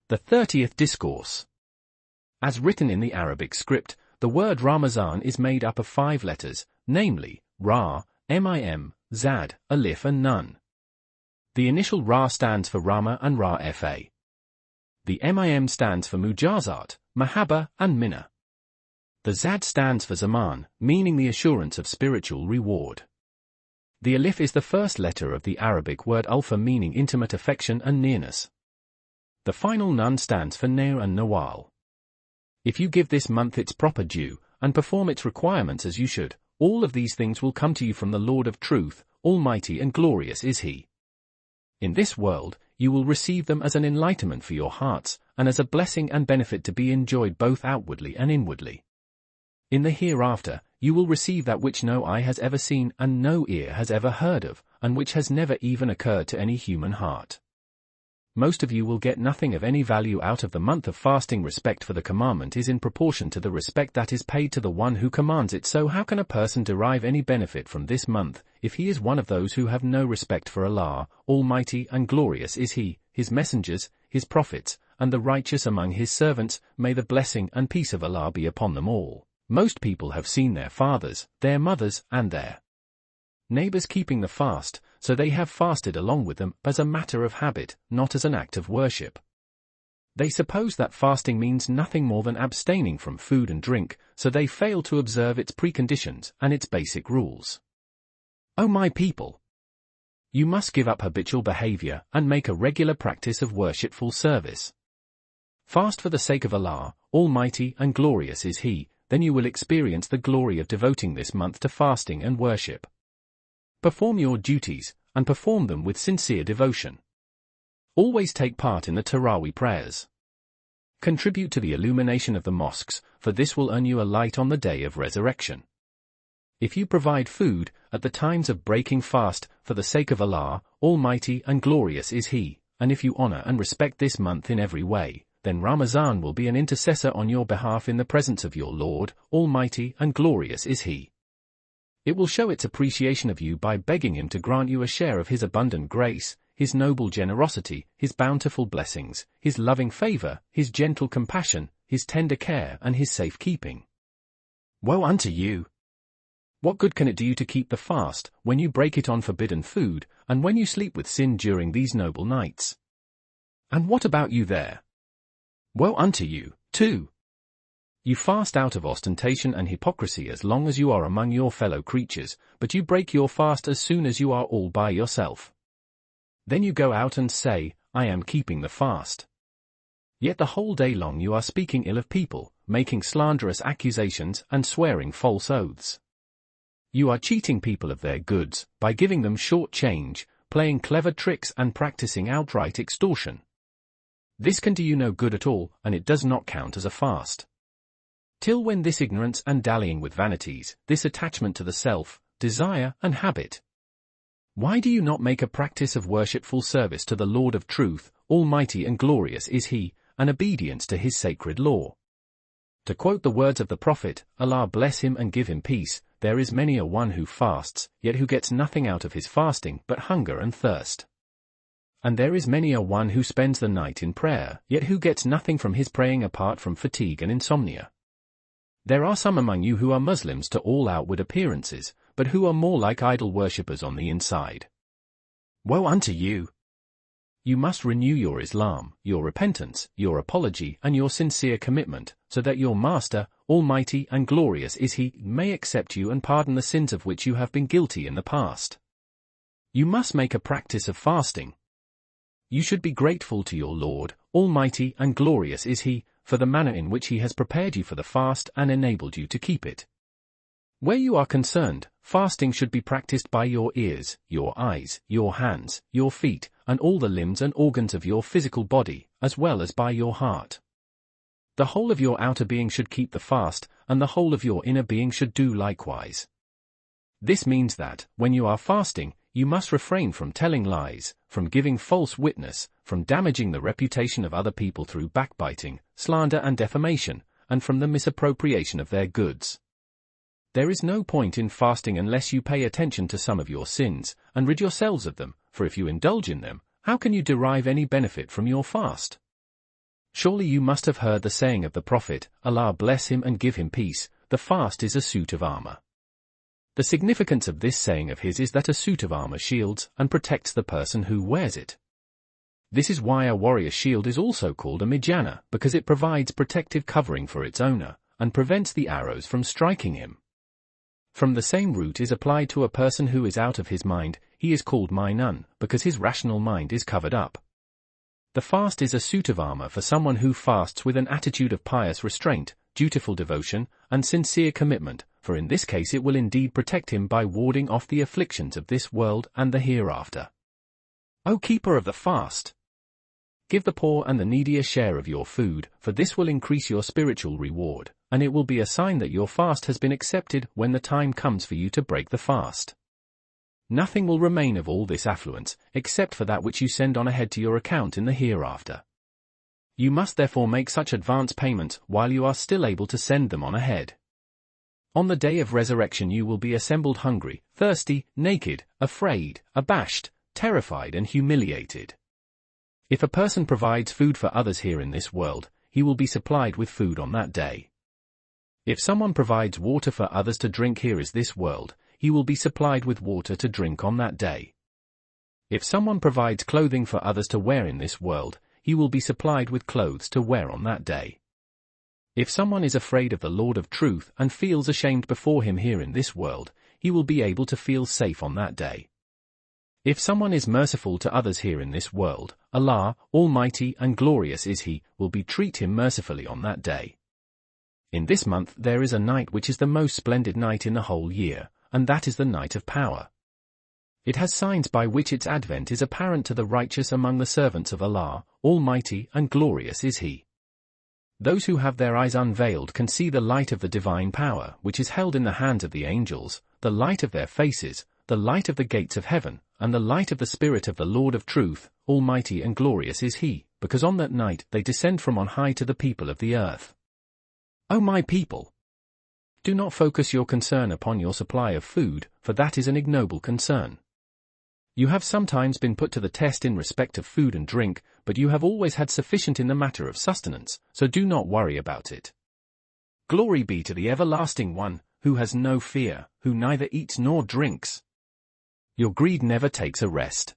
The 30th Discourse. As written in the Arabic script, the word Ramazan is made up of 5 letters, namely, Ra, Mim, Zad, Alif and Nun. The initial Ra stands for Rama and Ra-Fa. The Mim stands for Mujazat, Mahabba and Minna. The Zad stands for Zaman, meaning the assurance of spiritual reward. The Alif is the first letter of the Arabic word Ulfa, meaning intimate affection and nearness. The final Nun stands for Nair and Nawal. If you give this month its proper due, and perform its requirements as you should, all of these things will come to you from the Lord of Truth, Almighty and glorious is He. In this world, you will receive them as an enlightenment for your hearts, and as a blessing and benefit to be enjoyed both outwardly and inwardly. In the hereafter, you will receive that which no eye has ever seen and no ear has ever heard of, and which has never even occurred to any human heart. Most of you will get nothing of any value out of the month of fasting. Respect for the commandment is in proportion to the respect that is paid to the one who commands it. So how can a person derive any benefit from this month, if he is one of those who have no respect for Allah, Almighty and glorious is He, His messengers, His prophets, and the righteous among His servants? May the blessing and peace of Allah be upon them all. Most people have seen their fathers, their mothers, and their neighbors keeping the fast, so they have fasted along with them as a matter of habit, not as an act of worship. They suppose that fasting means nothing more than abstaining from food and drink, so they fail to observe its preconditions and its basic rules. O my people! You must give up habitual behavior and make a regular practice of worshipful service. Fast for the sake of Allah, Almighty and glorious is He, then you will experience the glory of devoting this month to fasting and worship. Perform your duties, and perform them with sincere devotion. Always take part in the Tarawih prayers. Contribute to the illumination of the mosques, for this will earn you a light on the day of resurrection. If you provide food, at the times of breaking fast, for the sake of Allah, Almighty and glorious is He, and if you honor and respect this month in every way, then Ramazan will be an intercessor on your behalf in the presence of your Lord, Almighty and glorious is He. It will show its appreciation of you by begging Him to grant you a share of His abundant grace, His noble generosity, His bountiful blessings, His loving favor, His gentle compassion, His tender care and His safekeeping. Woe unto you! What good can it do you to keep the fast, when you break it on forbidden food, and when you sleep with sin during these noble nights? And what about you there? Woe unto you, too! You fast out of ostentation and hypocrisy as long as you are among your fellow creatures, but you break your fast as soon as you are all by yourself. Then you go out and say, I am keeping the fast. Yet the whole day long you are speaking ill of people, making slanderous accusations and swearing false oaths. You are cheating people of their goods, by giving them short change, playing clever tricks and practicing outright extortion. This can do you no good at all, and it does not count as a fast. Till when this ignorance and dallying with vanities, this attachment to the self, desire and habit? Why do you not make a practice of worshipful service to the Lord of Truth, Almighty and glorious is He, and obedience to His sacred law? To quote the words of the Prophet, Allah bless him and give him peace, there is many a one who fasts, yet who gets nothing out of his fasting but hunger and thirst. And there is many a one who spends the night in prayer, yet who gets nothing from his praying apart from fatigue and insomnia. There are some among you who are Muslims to all outward appearances, but who are more like idol worshippers on the inside. Woe unto you! You must renew your Islam, your repentance, your apology and your sincere commitment, so that your Master, Almighty and glorious is He, may accept you and pardon the sins of which you have been guilty in the past. You must make a practice of fasting. You should be grateful to your Lord, Almighty and glorious is He, for the manner in which He has prepared you for the fast and enabled you to keep it. Where you are concerned, fasting should be practiced by your ears, your eyes, your hands, your feet, and all the limbs and organs of your physical body, as well as by your heart. The whole of your outer being should keep the fast, and the whole of your inner being should do likewise. This means that, when you are fasting, you must refrain from telling lies, from giving false witness, from damaging the reputation of other people through backbiting, slander and defamation, and from the misappropriation of their goods. There is no point in fasting unless you pay attention to some of your sins, and rid yourselves of them, for if you indulge in them, how can you derive any benefit from your fast? Surely you must have heard the saying of the Prophet, Allah bless him and give him peace, the fast is a suit of armor. The significance of this saying of his is that a suit of armor shields and protects the person who wears it. This is why a warrior's shield is also called a mijana, because it provides protective covering for its owner, and prevents the arrows from striking him. From the same root is applied to a person who is out of his mind, he is called mainun, because his rational mind is covered up. The fast is a suit of armor for someone who fasts with an attitude of pious restraint, dutiful devotion, and sincere commitment, for in this case it will indeed protect him by warding off the afflictions of this world and the hereafter. O keeper of the fast! Give the poor and the needy a share of your food, for this will increase your spiritual reward, and it will be a sign that your fast has been accepted when the time comes for you to break the fast. Nothing will remain of all this affluence, except for that which you send on ahead to your account in the hereafter. You must therefore make such advance payments while you are still able to send them on ahead. On the day of resurrection you will be assembled hungry, thirsty, naked, afraid, abashed, terrified and humiliated. If a person provides food for others here in this world, he will be supplied with food on that day. If someone provides water for others to drink here in this world, he will be supplied with water to drink on that day. If someone provides clothing for others to wear in this world, he will be supplied with clothes to wear on that day. If someone is afraid of the Lord of Truth and feels ashamed before him here in this world, he will be able to feel safe on that day. If someone is merciful to others here in this world, Allah, Almighty and Glorious is He, will treat him mercifully on that day. In this month there is a night which is the most splendid night in the whole year, and that is the night of power. It has signs by which its advent is apparent to the righteous among the servants of Allah, Almighty and Glorious is He. Those who have their eyes unveiled can see the light of the divine power which is held in the hands of the angels, the light of their faces, the light of the gates of heaven, and the light of the Spirit of the Lord of Truth, Almighty and Glorious is He, because on that night they descend from on high to the people of the earth. O my people! Do not focus your concern upon your supply of food, for that is an ignoble concern. You have sometimes been put to the test in respect of food and drink, but you have always had sufficient in the matter of sustenance, so do not worry about it. Glory be to the Everlasting One, who has no fear, who neither eats nor drinks. Your greed never takes a rest.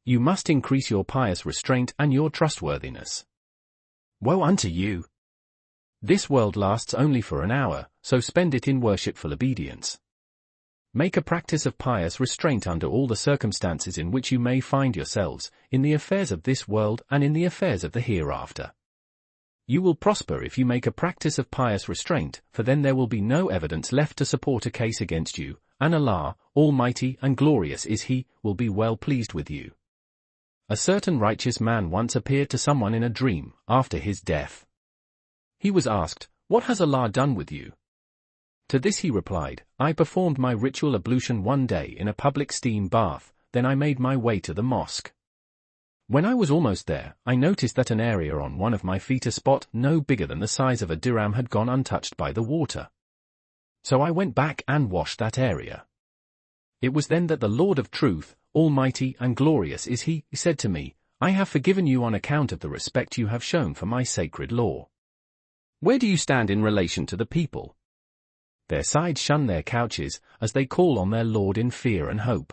You must increase your pious restraint and your trustworthiness. Woe unto you! This world lasts only for an hour, so spend it in worshipful obedience. Make a practice of pious restraint under all the circumstances in which you may find yourselves, in the affairs of this world and in the affairs of the hereafter. You will prosper if you make a practice of pious restraint, for then there will be no evidence left to support a case against you, and Allah, Almighty and Glorious is He, will be well pleased with you. A certain righteous man once appeared to someone in a dream, after his death. He was asked, "What has Allah done with you?" To this he replied, "I performed my ritual ablution one day in a public steam bath, then I made my way to the mosque. When I was almost there, I noticed that an area on one of my feet, a spot no bigger than the size of a dirham, had gone untouched by the water. So I went back and washed that area. It was then that the Lord of Truth, Almighty and Glorious is He, said to me, I have forgiven you on account of the respect you have shown for my sacred law. Where do you stand in relation to the people? Their sides shun their couches, as they call on their Lord in fear and hope.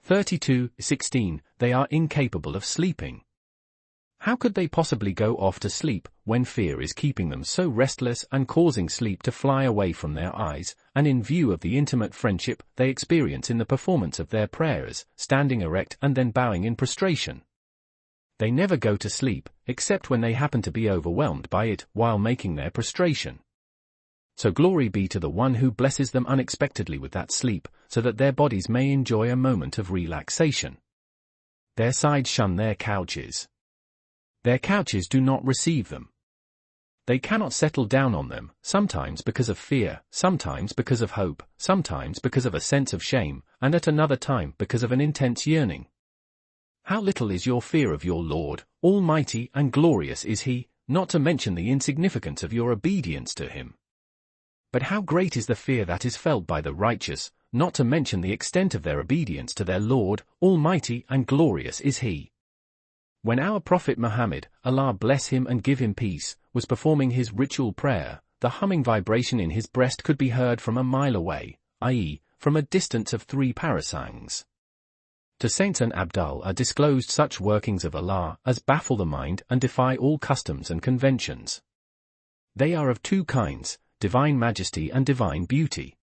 32:16 They are incapable of sleeping. How could they possibly go off to sleep, when fear is keeping them so restless and causing sleep to fly away from their eyes, and in view of the intimate friendship they experience in the performance of their prayers, standing erect and then bowing in prostration? They never go to sleep, except when they happen to be overwhelmed by it while making their prostration. So glory be to the One who blesses them unexpectedly with that sleep, so that their bodies may enjoy a moment of relaxation. Their sides shun their couches. Their couches do not receive them. They cannot settle down on them, sometimes because of fear, sometimes because of hope, sometimes because of a sense of shame, and at another time because of an intense yearning. How little is your fear of your Lord, Almighty and Glorious is He, not to mention the insignificance of your obedience to Him. But how great is the fear that is felt by the righteous, not to mention the extent of their obedience to their Lord, Almighty and Glorious is He. When our Prophet Muhammad, Allah bless him and give him peace, was performing his ritual prayer, the humming vibration in his breast could be heard from a mile away, i.e., from a distance of 3 parasangs. To saints and abdal are disclosed such workings of Allah as baffle the mind and defy all customs and conventions. They are of 2 kinds, divine majesty and divine beauty.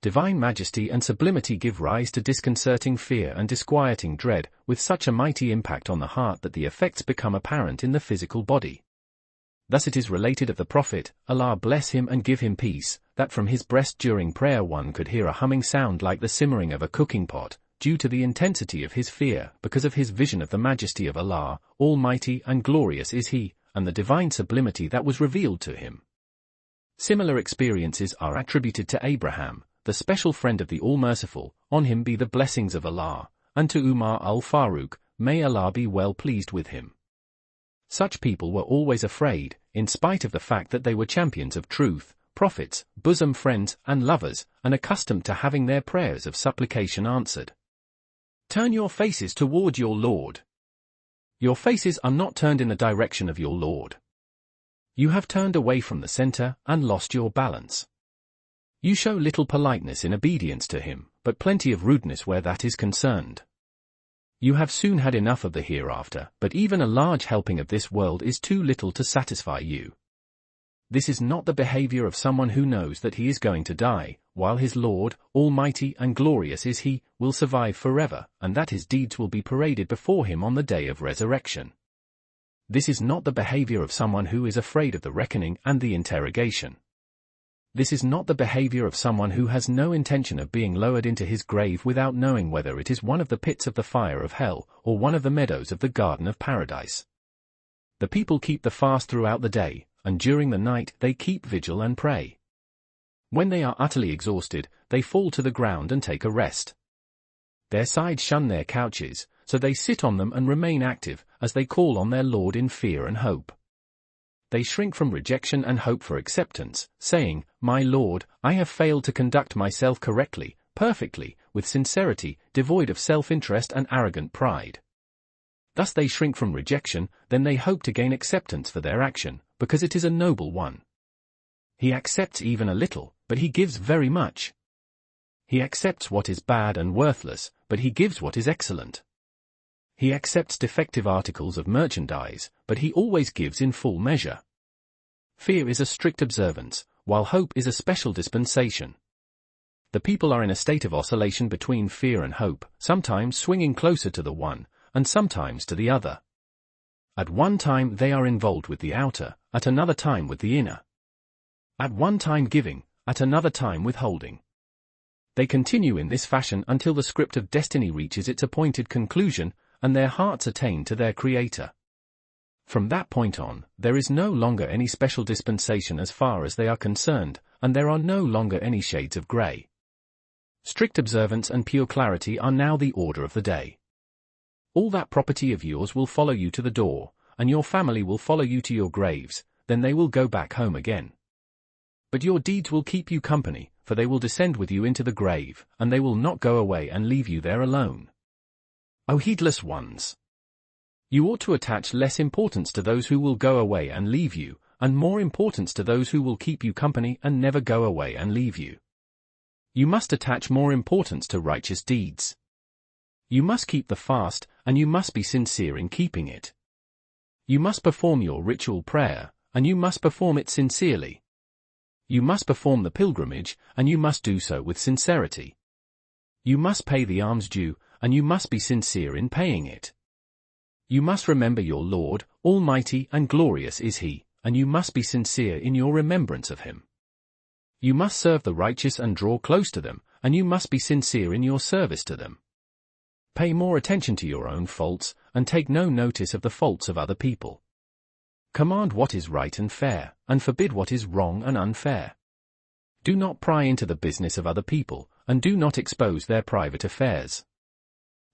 Divine majesty and sublimity give rise to disconcerting fear and disquieting dread, with such a mighty impact on the heart that the effects become apparent in the physical body. Thus it is related of the Prophet, Allah bless him and give him peace, that from his breast during prayer one could hear a humming sound like the simmering of a cooking pot, due to the intensity of his fear, because of his vision of the majesty of Allah, almighty and glorious is he, and the divine sublimity that was revealed to him. Similar experiences are attributed to Abraham, the special friend of the All-Merciful, on him be the blessings of Allah, and to Umar al-Faruq, may Allah be well pleased with him. Such people were always afraid, in spite of the fact that they were champions of truth, prophets, bosom friends and lovers, and accustomed to having their prayers of supplication answered. Turn your faces toward your Lord. Your faces are not turned in the direction of your Lord. You have turned away from the center and lost your balance. You show little politeness in obedience to him, but plenty of rudeness where that is concerned. You have soon had enough of the hereafter, but even a large helping of this world is too little to satisfy you. This is not the behavior of someone who knows that he is going to die, while his Lord, almighty and glorious is he, will survive forever, and that his deeds will be paraded before him on the day of resurrection. This is not the behavior of someone who is afraid of the reckoning and the interrogation. This is not the behavior of someone who has no intention of being lowered into his grave without knowing whether it is one of the pits of the fire of hell, or one of the meadows of the garden of paradise. The people keep the fast throughout the day, and during the night they keep vigil and pray. When they are utterly exhausted, they fall to the ground and take a rest. Their sides shun their couches, so they sit on them and remain active, as they call on their Lord in fear and hope. They shrink from rejection and hope for acceptance, saying, My Lord, I have failed to conduct myself correctly, perfectly, with sincerity, devoid of self-interest and arrogant pride. Thus they shrink from rejection, then they hope to gain acceptance for their action, because it is a noble one. He accepts even a little, but he gives very much. He accepts what is bad and worthless, but he gives what is excellent. He accepts defective articles of merchandise, but he always gives in full measure. Fear is a strict observance, while hope is a special dispensation. The people are in a state of oscillation between fear and hope, sometimes swinging closer to the one, and sometimes to the other. At one time they are involved with the outer, at another time with the inner. At one time giving, at another time withholding. They continue in this fashion until the script of destiny reaches its appointed conclusion, and their hearts attain to their Creator. From that point on, there is no longer any special dispensation as far as they are concerned, and there are no longer any shades of grey. Strict observance and pure clarity are now the order of the day. All that property of yours will follow you to the door, and your family will follow you to your graves, then they will go back home again. But your deeds will keep you company, for they will descend with you into the grave, and they will not go away and leave you there alone. O heedless ones! You ought to attach less importance to those who will go away and leave you, and more importance to those who will keep you company and never go away and leave you. You must attach more importance to righteous deeds. You must keep the fast, and you must be sincere in keeping it. You must perform your ritual prayer, and you must perform it sincerely. You must perform the pilgrimage, and you must do so with sincerity. You must pay the alms due, and you must be sincere in paying it. You must remember your Lord, almighty and glorious is he, and you must be sincere in your remembrance of him. You must serve the righteous and draw close to them, and you must be sincere in your service to them. Pay more attention to your own faults, and take no notice of the faults of other people. Command what is right and fair, and forbid what is wrong and unfair. Do not pry into the business of other people, and do not expose their private affairs.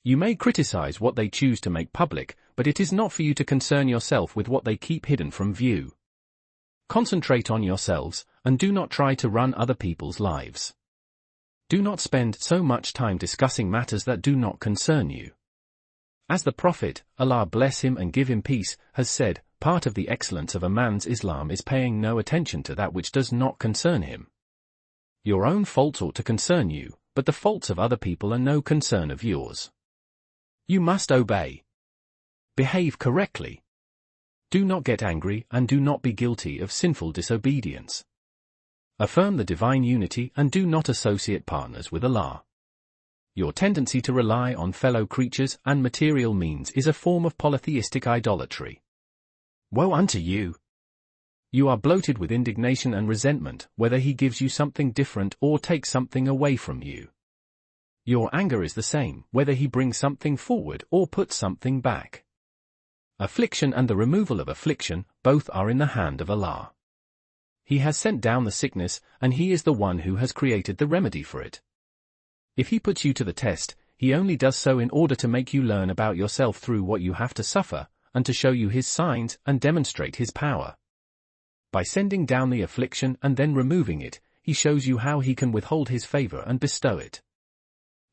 You may criticize what they choose to make public, but it is not for you to concern yourself with what they keep hidden from view. Concentrate on yourselves, and do not try to run other people's lives. Do not spend so much time discussing matters that do not concern you. As the Prophet, Allah bless him and give him peace, has said, part of the excellence of a man's Islam is paying no attention to that which does not concern him. Your own faults ought to concern you, but the faults of other people are no concern of yours. You must obey. Behave correctly. Do not get angry and do not be guilty of sinful disobedience. Affirm the divine unity and do not associate partners with Allah. Your tendency to rely on fellow creatures and material means is a form of polytheistic idolatry. Woe unto you! You are bloated with indignation and resentment, whether he gives you something different or takes something away from you. Your anger is the same, whether he brings something forward or puts something back. Affliction and the removal of affliction, both are in the hand of Allah. He has sent down the sickness, and he is the one who has created the remedy for it. If he puts you to the test, he only does so in order to make you learn about yourself through what you have to suffer, and to show you his signs and demonstrate his power. By sending down the affliction and then removing it, he shows you how he can withhold his favor and bestow it.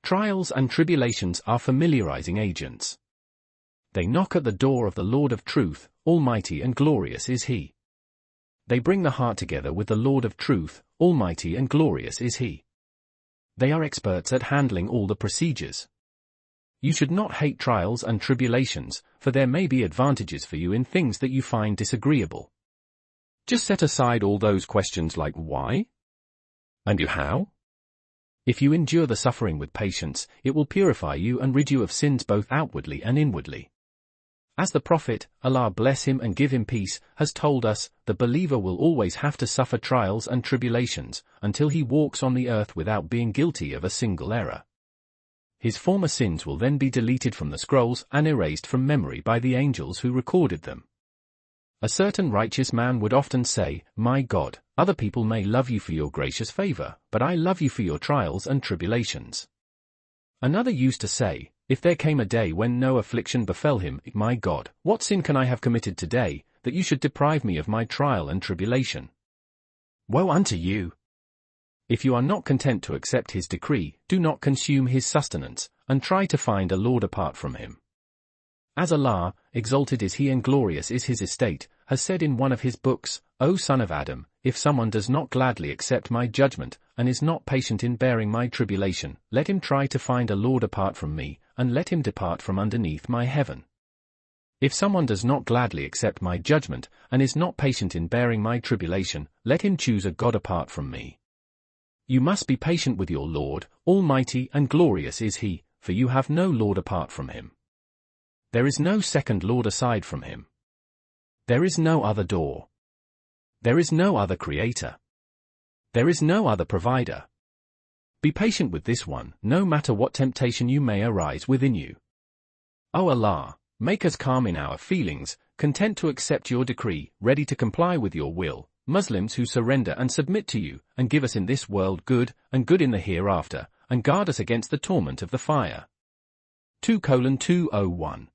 Trials and tribulations are familiarizing agents. They knock at the door of the Lord of Truth, Almighty and glorious is he. They bring the heart together with the Lord of Truth, Almighty and glorious is he. They are experts at handling all the procedures. You should not hate trials and tribulations, for there may be advantages for you in things that you find disagreeable. Just set aside all those questions like why? And how? If you endure the suffering with patience, it will purify you and rid you of sins both outwardly and inwardly. As the Prophet, Allah bless him and give him peace, has told us, the believer will always have to suffer trials and tribulations, until he walks on the earth without being guilty of a single error. His former sins will then be deleted from the scrolls and erased from memory by the angels who recorded them. A certain righteous man would often say, "My God, other people may love you for your gracious favor, but I love you for your trials and tribulations." Another used to say, if there came a day when no affliction befell him, "My God, what sin can I have committed today, that you should deprive me of my trial and tribulation?" Woe unto you! If you are not content to accept his decree, do not consume his sustenance, and try to find a Lord apart from him. As Allah, exalted is he and glorious is his estate, has said in one of his books, O son of Adam, if someone does not gladly accept my judgment, and is not patient in bearing my tribulation, let him try to find a Lord apart from me, and let him depart from underneath my heaven. If someone does not gladly accept my judgment, and is not patient in bearing my tribulation, let him choose a God apart from me. You must be patient with your Lord, Almighty and glorious is he, for you have no Lord apart from him. There is no second Lord aside from him. There is no other door. There is no other creator. There is no other provider. Be patient with this one, no matter what temptation you may arise within you. O Allah, make us calm in our feelings, content to accept your decree, ready to comply with your will, Muslims who surrender and submit to you, and give us in this world good, and good in the hereafter, and guard us against the torment of the fire. 2:201